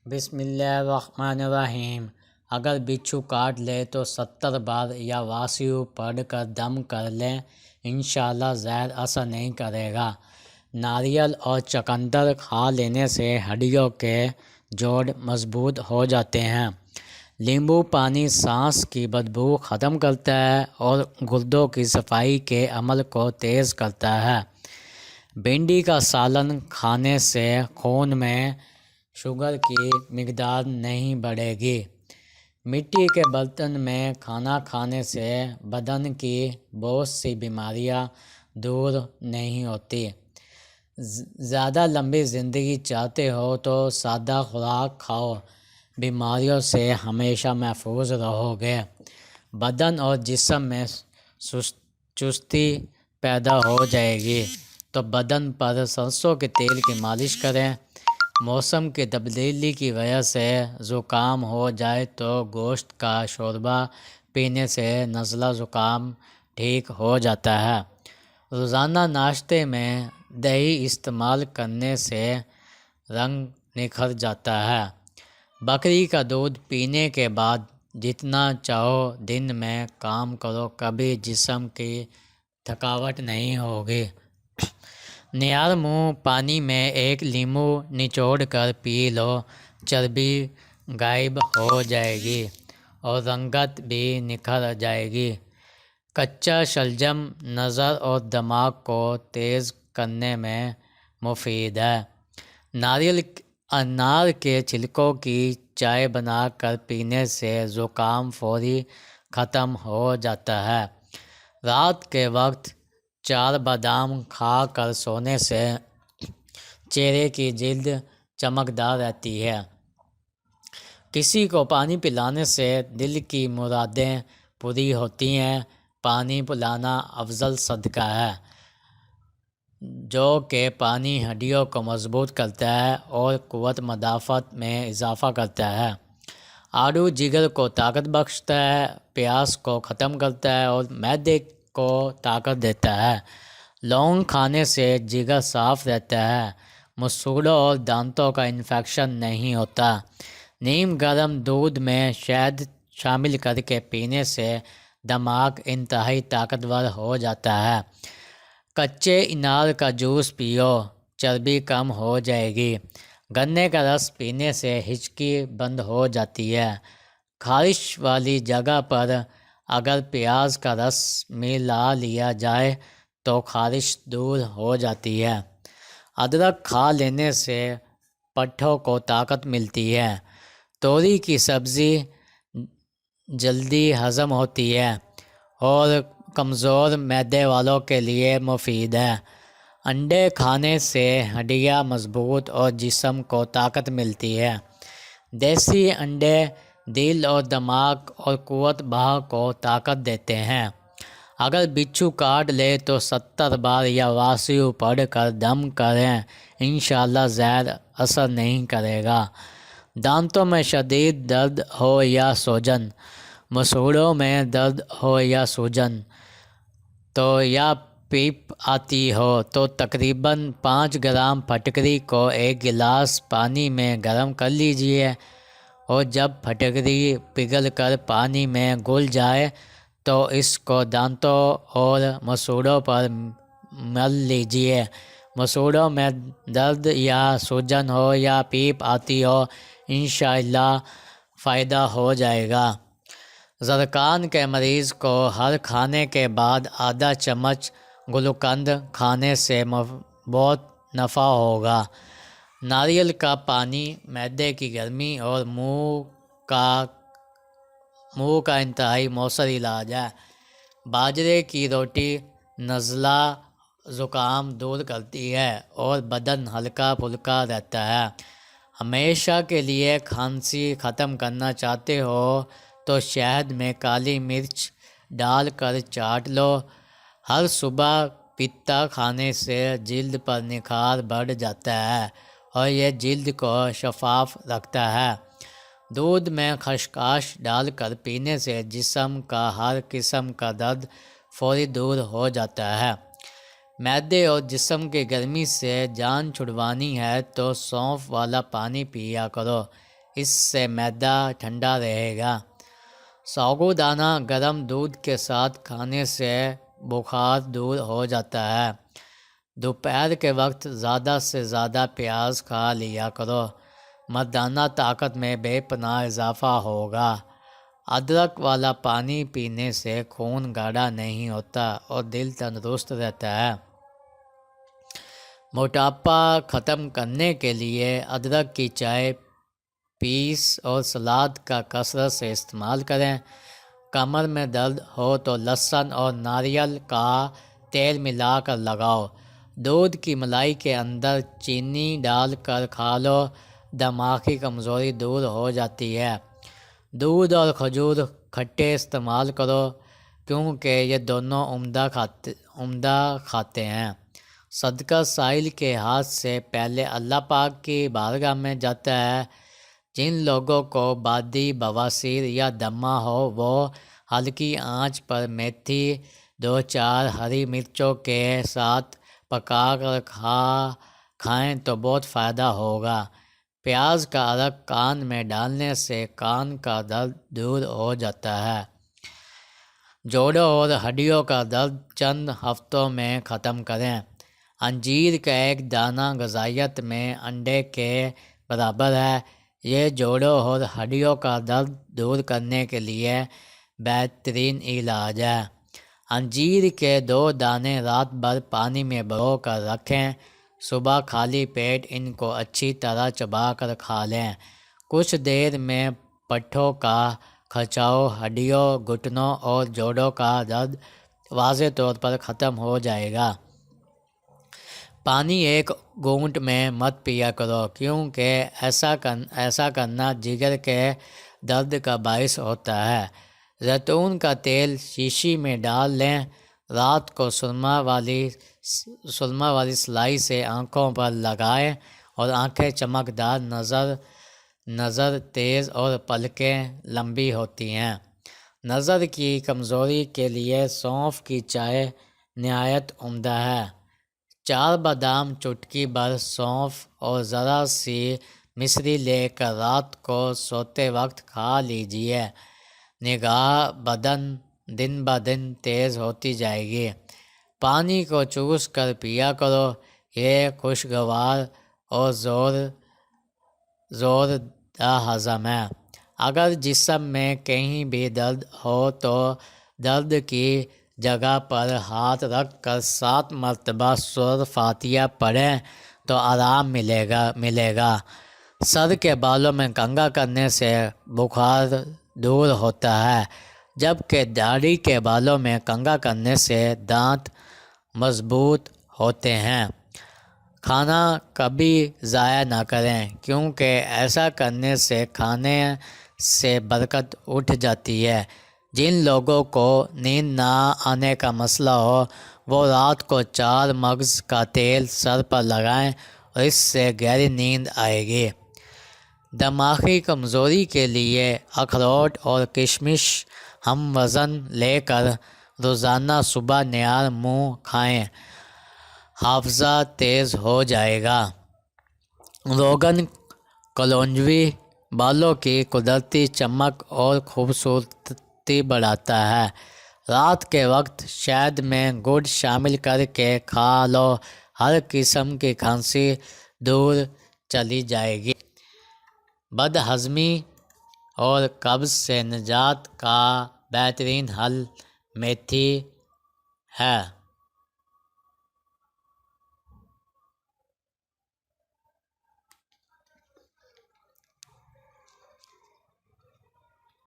بسم اللہ الرحمن الرحیم۔ اگر بچھو کاٹ لے تو 70 بار یا واسیو پڑھ کر دم کر لیں، انشاءاللہ زہر اثر نہیں کرے گا۔ ناریل اور چقندر کھا لینے سے ہڈیوں کے جوڑ مضبوط ہو جاتے ہیں۔ لیمبو پانی سانس کی بدبو ختم کرتا ہے اور گردوں کی صفائی کے عمل کو تیز کرتا ہے۔ بھنڈی کا سالن کھانے سے خون میں شوگر کی مقدار نہیں بڑھے گی۔ مٹی کے برتن میں کھانا کھانے سے بدن کی بہت سی بیماریاں دور نہیں ہوتی۔ زیادہ لمبی زندگی چاہتے ہو تو سادہ خوراک کھاؤ، بیماریوں سے ہمیشہ محفوظ رہو گے۔ بدن اور جسم میں چستی پیدا ہو جائے گی تو بدن پر سرسوں کے تیل کی مالش کریں۔ موسم کی تبدیلی کی وجہ سے زکام ہو جائے تو گوشت کا شوربہ پینے سے نزلہ زکام ٹھیک ہو جاتا ہے۔ روزانہ ناشتے میں دہی استعمال کرنے سے رنگ نکھر جاتا ہے۔ بکری کا دودھ پینے کے بعد جتنا چاہو دن میں کام کرو، کبھی جسم کی تھکاوٹ نہیں ہوگی۔ نیار منہ پانی میں ایک لیمو نچوڑ کر پی لو، چربی غائب ہو جائے گی اور رنگت بھی نکھر جائے گی۔ کچا شلجم نظر اور دماغ کو تیز کرنے میں مفید ہے۔ انار کے چھلکوں کی چائے بنا کر پینے سے زکام فوری ختم ہو جاتا ہے۔ رات کے وقت 4 بادام کھا کر سونے سے چہرے کی جلد چمکدار رہتی ہے۔ کسی کو پانی پلانے سے دل کی مرادیں پوری ہوتی ہیں۔ پانی پلانا افضل صدقہ ہے، جو کہ پانی ہڈیوں کو مضبوط کرتا ہے اور قوت مدافعت میں اضافہ کرتا ہے۔ آڑو جگر کو طاقت بخشتا ہے، پیاس کو ختم کرتا ہے اور معدے کو طاقت دیتا ہے۔ لونگ کھانے سے جگر صاف رہتا ہے، مسوڑوں اور دانتوں کا انفیکشن نہیں ہوتا۔ نیم گرم دودھ میں شہد شامل کر کے پینے سے دماغ انتہائی طاقتور ہو جاتا ہے۔ کچے انار کا جوس پیو، چربی کم ہو جائے گی۔ گنے کا رس پینے سے ہچکی بند ہو جاتی ہے۔ خارش والی جگہ پر اگر پیاز کا رس ملا لیا جائے تو خارش دور ہو جاتی ہے۔ ادرک کھا لینے سے پٹھوں کو طاقت ملتی ہے۔ توری کی سبزی جلدی ہضم ہوتی ہے اور کمزور معدے والوں کے لیے مفید ہے۔ انڈے کھانے سے ہڈیاں مضبوط اور جسم کو طاقت ملتی ہے۔ دیسی انڈے دل اور دماغ اور قوت بہا کو طاقت دیتے ہیں۔ اگر بچھو کاٹ لے تو 70 بار یا واسیو پڑھ کر دم کریں، انشاءاللہ زہر اثر نہیں کرے گا۔ دانتوں میں شدید درد ہو یا سوجن، مسوڑوں میں درد ہو یا سوجن تو یا پیپ آتی ہو تو تقریباً 5 گرام پھٹکری کو 1 گلاس پانی میں گرم کر لیجیے اور جب پھٹکری پگھل کر پانی میں گھل جائے تو اس کو دانتوں اور مسوڑوں پر مل لیجیے۔ مسوڑوں میں درد یا سوجن ہو یا پیپ آتی ہو، انشاءاللہ فائدہ ہو جائے گا۔ زکام کے مریض کو ہر کھانے کے بعد آدھا چمچ گلوکند کھانے سے بہت نفع ہوگا۔ ناریل کا پانی معدے کی گرمی اور منہ کا انتہائی مؤثر علاج ہے۔ باجرے کی روٹی نزلہ زکام دور کرتی ہے اور بدن ہلکا پھلکا رہتا ہے۔ ہمیشہ کے لیے کھانسی ختم کرنا چاہتے ہو تو شہد میں کالی مرچ ڈال کر چاٹ لو۔ ہر صبح پتا کھانے سے جلد پر نکھار بڑھ جاتا ہے اور یہ جلد کو شفاف رکھتا ہے۔ دودھ میں خسکاش ڈال کر پینے سے جسم کا ہر قسم کا درد فوری دور ہو جاتا ہے۔ معدے اور جسم کی گرمی سے جان چھڑوانی ہے تو سونف والا پانی پیا کرو۔ اس سے معدہ ٹھنڈا رہے گا۔ ساگودانہ گرم دودھ کے ساتھ کھانے سے بخار دور ہو جاتا ہے۔ دوپہر کے وقت زیادہ سے زیادہ پیاز کھا لیا کرو، مردانہ طاقت میں بے پناہ اضافہ ہوگا۔ ادرک والا پانی پینے سے خون گاڑھا نہیں ہوتا اور دل تندرست رہتا ہے۔ موٹاپا ختم کرنے کے لیے ادرک کی چائے پیس اور سلاد کا کثرت سے استعمال کریں۔ کمر میں درد ہو تو لہسن اور ناریل کا تیل ملا کر لگاؤ۔ دودھ کی ملائی کے اندر چینی ڈال کر کھا لو، دماغی کمزوری دور ہو جاتی ہے۔ دودھ اور کھجور کھٹے استعمال کرو کیونکہ یہ دونوں عمدہ کھاتے ہیں۔ صدقہ سائل کے ہاتھ سے پہلے اللہ پاک کی بارگاہ میں جاتا ہے۔ جن لوگوں کو بادی، بواسیر یا دمہ ہو وہ ہلکی آنچ پر میتھی 2-4 ہری مرچوں کے ساتھ پکا کر کھائیں تو بہت فائدہ ہوگا۔ پیاز کا عرق کان میں ڈالنے سے کان کا درد دور ہو جاتا ہے۔ جوڑوں اور ہڈیوں کا درد چند ہفتوں میں ختم کریں۔ انجیر کا ایک دانہ غذائیت میں انڈے کے برابر ہے۔ یہ جوڑوں اور ہڈیوں کا درد دور کرنے کے لیے بہترین علاج ہے۔ انجیر کے 2 دانے رات بھر پانی میں بھگو کر رکھیں۔ صبح خالی پیٹ ان کو اچھی طرح چبا کر کھا لیں۔ کچھ دیر میں پٹھوں کا کھچاؤ، ہڈیوں، گھٹنوں اور جوڑوں کا درد واضح طور پر ختم ہو جائے گا۔ پانی ایک گھونٹ میں مت پیا کرو کیونکہ ایسا کرنا جگر کے درد کا باعث ہوتا ہے۔ زیتون کا تیل شیشی میں ڈال لیں۔ رات کو سرما والی سلائی سے آنکھوں پر لگائیں اور آنکھیں چمکدار نظر تیز اور پلکیں لمبی ہوتی ہیں۔ نظر کی کمزوری کے لیے سونف کی چائے نہایت عمدہ ہے۔ 4 بادام، چٹکی بھر سونف اور ذرا سی مصری لے کر رات کو سوتے وقت کھا لیجیے۔ نگاہ دن بدن تیز ہوتی جائے گی۔ پانی کو چوس کر پیا کرو، یہ خوشگوار اور زوردہ ہضم ہے۔ اگر جسم میں کہیں بھی درد ہو تو درد کی جگہ پر ہاتھ رکھ کر 7 مرتبہ سورۃ فاتحہ پڑھیں تو آرام ملے گا۔ سر کے بالوں میں کنگھا کرنے سے بخار دور ہوتا ہے، جبکہ داڑھی کے بالوں میں کنگھا کرنے سے دانت مضبوط ہوتے ہیں۔ کھانا کبھی ضائع نہ کریں کیونکہ ایسا کرنے سے کھانے سے برکت اٹھ جاتی ہے۔ جن لوگوں کو نیند نہ آنے کا مسئلہ ہو وہ رات کو 4 مگز کا تیل سر پر لگائیں اور اس سے گہری نیند آئے گی۔ دماغی کمزوری کے لیے اخروٹ اور کشمش ہم وزن لے کر روزانہ صبح نیار منہ کھائیں، حافظہ تیز ہو جائے گا۔ روغن کلونجی بالوں کی قدرتی چمک اور خوبصورتی بڑھاتا ہے۔ رات کے وقت شہد میں گڑ شامل کر کے کھا لو، ہر قسم کی کھانسی دور چلی جائے گی۔ بد ہضمی اور قبض سے نجات کا بہترین حل میتھی ہے۔